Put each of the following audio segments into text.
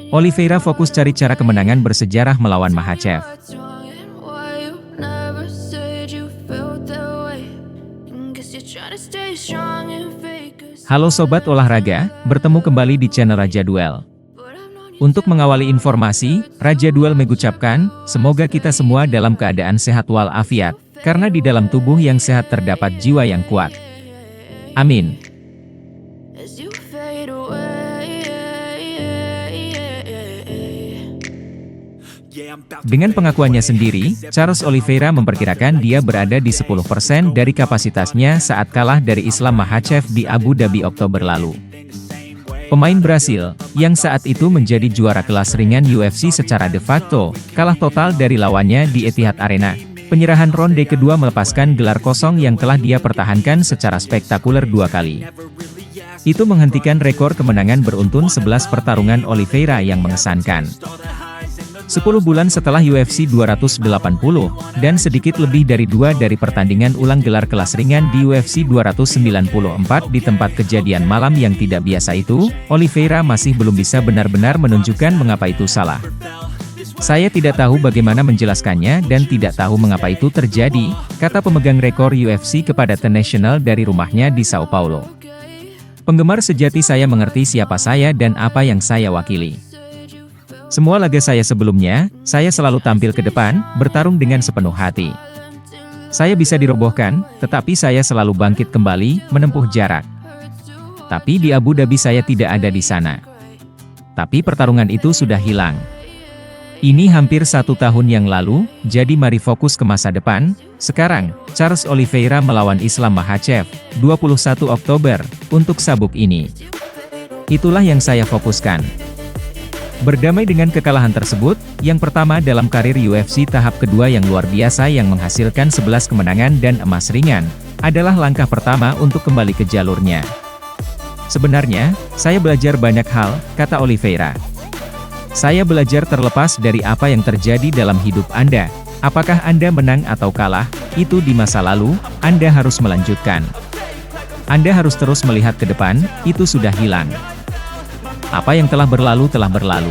Oliveira fokus cari cara kemenangan bersejarah melawan Makhachev. Halo Sobat Olahraga, bertemu kembali di channel Raja Duel. Untuk mengawali informasi, Raja Duel mengucapkan, semoga kita semua dalam keadaan sehat walafiat, karena di dalam tubuh yang sehat terdapat jiwa yang kuat. Amin. Dengan pengakuannya sendiri, Charles Oliveira memperkirakan dia berada di 10% dari kapasitasnya saat kalah dari Islam Makhachev di Abu Dhabi Oktober lalu. Pemain Brasil, yang saat itu menjadi juara kelas ringan UFC secara de facto, kalah total dari lawannya di Etihad Arena. Penyerahan ronde kedua melepaskan gelar kosong yang telah dia pertahankan secara spektakuler 2 kali. Itu menghentikan rekor kemenangan beruntun 11 pertarungan Oliveira yang mengesankan. 10 bulan setelah UFC 280, dan sedikit lebih dari 2 dari pertandingan ulang gelar kelas ringan di UFC 294 di tempat kejadian malam yang tidak biasa itu, Oliveira masih belum bisa benar-benar menunjukkan mengapa itu salah. Saya tidak tahu bagaimana menjelaskannya dan tidak tahu mengapa itu terjadi, kata pemegang rekor UFC kepada The National dari rumahnya di Sao Paulo. Penggemar sejati saya mengerti siapa saya dan apa yang saya wakili. Semua laga saya sebelumnya, saya selalu tampil ke depan, bertarung dengan sepenuh hati. Saya bisa dirobohkan, tetapi saya selalu bangkit kembali, menempuh jarak. Tapi di Abu Dhabi saya tidak ada di sana. Tapi pertarungan itu sudah hilang. Ini hampir 1 tahun yang lalu, jadi mari fokus ke masa depan. Sekarang, Charles Oliveira melawan Islam Makhachev, 21 Oktober, untuk sabuk ini. Itulah yang saya fokuskan. Berdamai dengan kekalahan tersebut, yang pertama dalam karir UFC tahap kedua yang luar biasa yang menghasilkan 11 kemenangan dan emas ringan, adalah langkah pertama untuk kembali ke jalurnya. Sebenarnya, saya belajar banyak hal, kata Oliveira. Saya belajar terlepas dari apa yang terjadi dalam hidup Anda. Apakah Anda menang atau kalah, itu di masa lalu, Anda harus melanjutkan. Anda harus terus melihat ke depan, itu sudah hilang. Apa yang telah berlalu telah berlalu.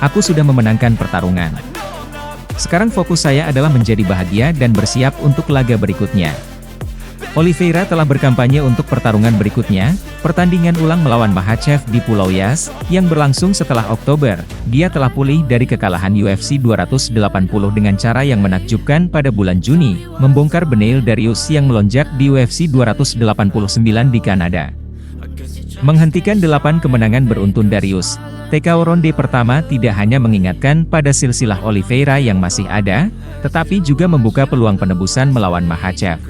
Aku sudah memenangkan pertarungan. Sekarang fokus saya adalah menjadi bahagia dan bersiap untuk laga berikutnya. Oliveira telah berkampanye untuk pertarungan berikutnya, pertandingan ulang melawan Makhachev di Pulau Yas, yang berlangsung setelah Oktober. Dia telah pulih dari kekalahan UFC 280 dengan cara yang menakjubkan pada bulan Juni, membongkar Beneil Dariush yang melonjak di UFC 289 di Kanada. Menghentikan 8 kemenangan beruntun Dariush, TKO ronde pertama tidak hanya mengingatkan pada silsilah Oliveira yang masih ada, tetapi juga membuka peluang penebusan melawan Makhachev.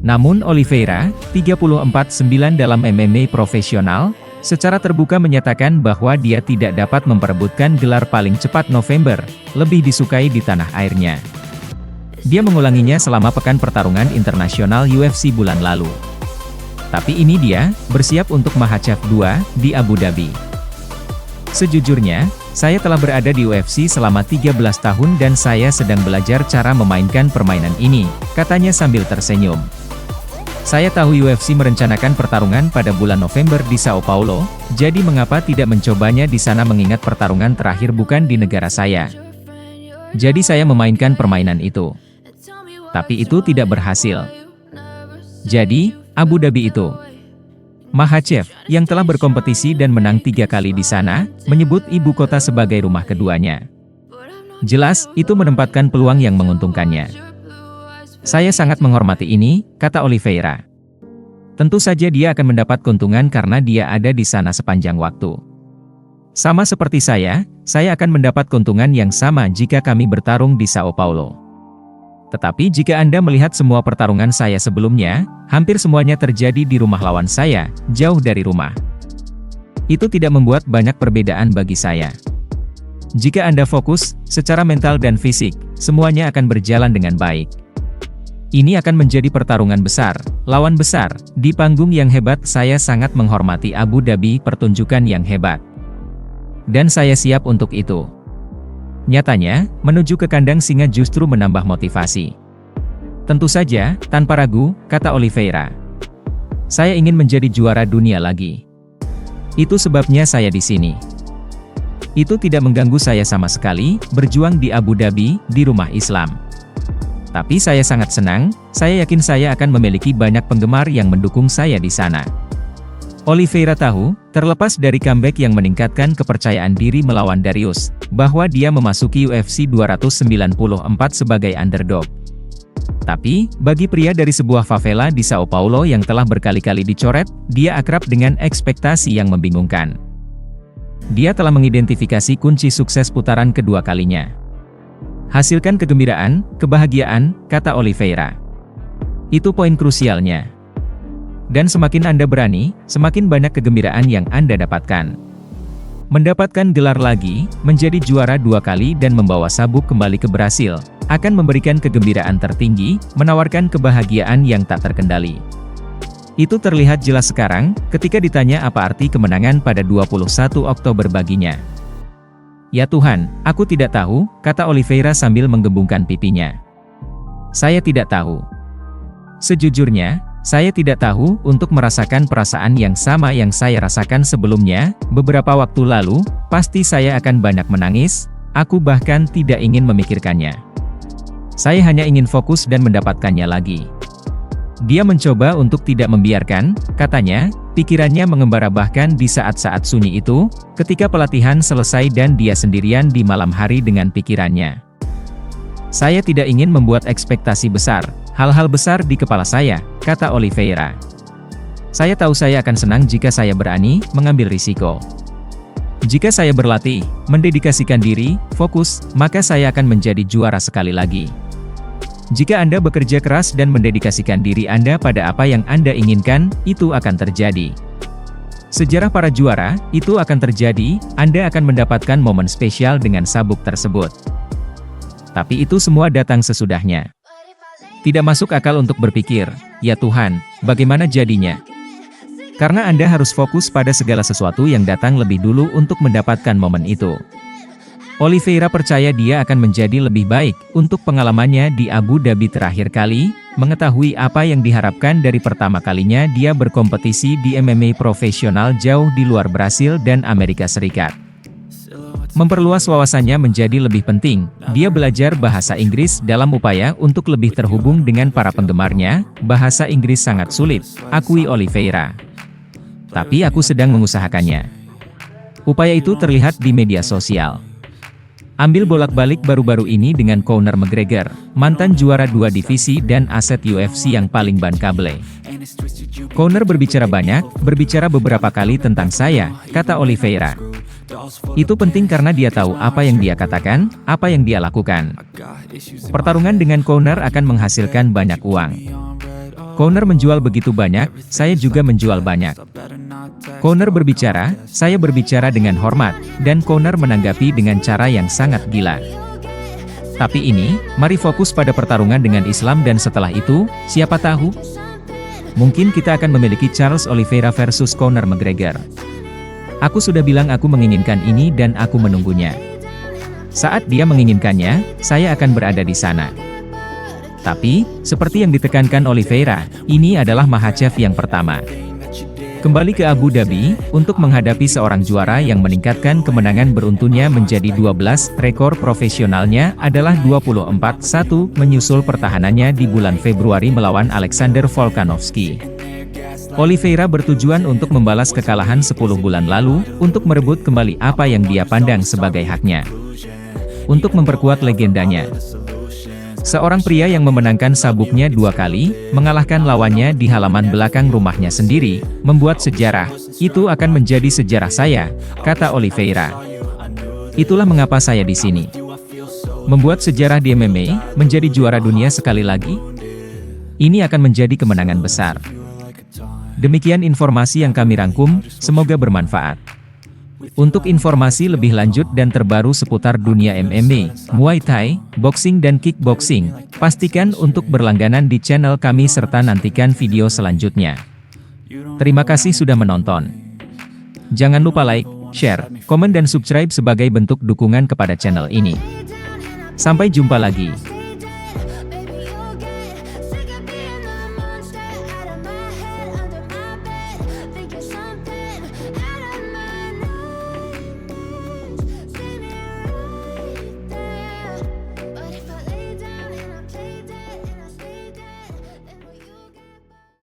Namun Oliveira, 34-9 dalam MMA profesional, secara terbuka menyatakan bahwa dia tidak dapat memperebutkan gelar paling cepat November, lebih disukai di tanah airnya. Dia mengulanginya selama pekan pertarungan internasional UFC bulan lalu. Tapi ini dia, bersiap untuk Makhachev 2, di Abu Dhabi. Sejujurnya, saya telah berada di UFC selama 13 tahun dan saya sedang belajar cara memainkan permainan ini, katanya sambil tersenyum. Saya tahu UFC merencanakan pertarungan pada bulan November di Sao Paulo, jadi mengapa tidak mencobanya di sana mengingat pertarungan terakhir bukan di negara saya. Jadi saya memainkan permainan itu. Tapi itu tidak berhasil. Jadi, Abu Dhabi itu. Makhachev, yang telah berkompetisi dan menang 3 kali di sana, menyebut ibu kota sebagai rumah keduanya. Jelas, itu menempatkan peluang yang menguntungkannya. Saya sangat menghormati ini, kata Oliveira. Tentu saja dia akan mendapat keuntungan karena dia ada di sana sepanjang waktu. Sama seperti saya akan mendapat keuntungan yang sama jika kami bertarung di Sao Paulo. Tetapi jika Anda melihat semua pertarungan saya sebelumnya, hampir semuanya terjadi di rumah lawan saya, jauh dari rumah. Itu tidak membuat banyak perbedaan bagi saya. Jika Anda fokus, secara mental dan fisik, semuanya akan berjalan dengan baik. Ini akan menjadi pertarungan besar, lawan besar, di panggung yang hebat. Saya sangat menghormati Abu Dhabi, pertunjukan yang hebat. Dan saya siap untuk itu. Nyatanya, menuju ke kandang singa justru menambah motivasi. Tentu saja, tanpa ragu, kata Oliveira. Saya ingin menjadi juara dunia lagi. Itu sebabnya saya di sini. Itu tidak mengganggu saya sama sekali, berjuang di Abu Dhabi, di rumah Islam. Tapi saya sangat senang, saya yakin saya akan memiliki banyak penggemar yang mendukung saya di sana. Oliveira tahu, terlepas dari comeback yang meningkatkan kepercayaan diri melawan Darius, bahwa dia memasuki UFC 294 sebagai underdog. Tapi, bagi pria dari sebuah favela di Sao Paulo yang telah berkali-kali dicoret, dia akrab dengan ekspektasi yang membingungkan. Dia telah mengidentifikasi kunci sukses putaran kedua kalinya. Hasilkan kegembiraan, kebahagiaan, kata Oliveira. Itu poin krusialnya. Dan semakin Anda berani, semakin banyak kegembiraan yang Anda dapatkan. Mendapatkan gelar lagi, menjadi juara 2 kali dan membawa sabuk kembali ke Brasil, akan memberikan kegembiraan tertinggi, menawarkan kebahagiaan yang tak terkendali. Itu terlihat jelas sekarang, ketika ditanya apa arti kemenangan pada 21 Oktober baginya. Ya Tuhan, aku tidak tahu, kata Oliveira sambil menggembungkan pipinya. Saya tidak tahu. Sejujurnya, saya tidak tahu untuk merasakan perasaan yang sama yang saya rasakan sebelumnya, beberapa waktu lalu, pasti saya akan banyak menangis, aku bahkan tidak ingin memikirkannya. Saya hanya ingin fokus dan mendapatkannya lagi. Dia mencoba untuk tidak membiarkan, katanya, pikirannya mengembara bahkan di saat-saat sunyi itu, ketika pelatihan selesai dan dia sendirian di malam hari dengan pikirannya. Saya tidak ingin membuat ekspektasi besar, hal-hal besar di kepala saya, kata Oliveira. Saya tahu saya akan senang jika saya berani mengambil risiko. Jika saya berlatih, mendedikasikan diri, fokus, maka saya akan menjadi juara sekali lagi. Jika Anda bekerja keras dan mendedikasikan diri Anda pada apa yang Anda inginkan, itu akan terjadi. Sejarah para juara, itu akan terjadi, Anda akan mendapatkan momen spesial dengan sabuk tersebut. Tapi itu semua datang sesudahnya. Tidak masuk akal untuk berpikir, ya Tuhan, bagaimana jadinya? Karena Anda harus fokus pada segala sesuatu yang datang lebih dulu untuk mendapatkan momen itu. Oliveira percaya dia akan menjadi lebih baik untuk pengalamannya di Abu Dhabi terakhir kali, mengetahui apa yang diharapkan dari pertama kalinya dia berkompetisi di MMA profesional jauh di luar Brasil dan Amerika Serikat. Memperluas wawasannya menjadi lebih penting, dia belajar bahasa Inggris dalam upaya untuk lebih terhubung dengan para penggemarnya, bahasa Inggris sangat sulit, akui Oliveira. Tapi aku sedang mengusahakannya. Upaya itu terlihat di media sosial. Ambil bolak-balik baru-baru ini dengan Conor McGregor, mantan juara 2 divisi dan aset UFC yang paling bankable. Conor berbicara banyak, berbicara beberapa kali tentang saya, kata Oliveira. Itu penting karena dia tahu apa yang dia katakan, apa yang dia lakukan. Pertarungan dengan Conor akan menghasilkan banyak uang. Conor menjual begitu banyak, saya juga menjual banyak. Conor berbicara, saya berbicara dengan hormat, dan Conor menanggapi dengan cara yang sangat gila. Tapi ini, mari fokus pada pertarungan dengan Islam dan setelah itu, siapa tahu? Mungkin kita akan memiliki Charles Oliveira versus Conor McGregor. Aku sudah bilang aku menginginkan ini dan aku menunggunya. Saat dia menginginkannya, saya akan berada di sana. Tapi, seperti yang ditekankan Oliveira, ini adalah Makhachev yang pertama. Kembali ke Abu Dhabi, untuk menghadapi seorang juara yang meningkatkan kemenangan beruntunnya menjadi 12, rekor profesionalnya adalah 24-1, menyusul pertahanannya di bulan Februari melawan Alexander Volkanovski. Oliveira bertujuan untuk membalas kekalahan 10 bulan lalu, untuk merebut kembali apa yang dia pandang sebagai haknya. Untuk memperkuat legendanya. Seorang pria yang memenangkan sabuknya 2 kali, mengalahkan lawannya di halaman belakang rumahnya sendiri, membuat sejarah, itu akan menjadi sejarah saya, kata Oliveira. Itulah mengapa saya di sini. Membuat sejarah di MMA, menjadi juara dunia sekali lagi. Ini akan menjadi kemenangan besar. Demikian informasi yang kami rangkum, semoga bermanfaat. Untuk informasi lebih lanjut dan terbaru seputar dunia MMA, Muay Thai, boxing dan kickboxing, pastikan untuk berlangganan di channel kami serta nantikan video selanjutnya. Terima kasih sudah menonton. Jangan lupa like, share, komen dan subscribe sebagai bentuk dukungan kepada channel ini. Sampai jumpa lagi.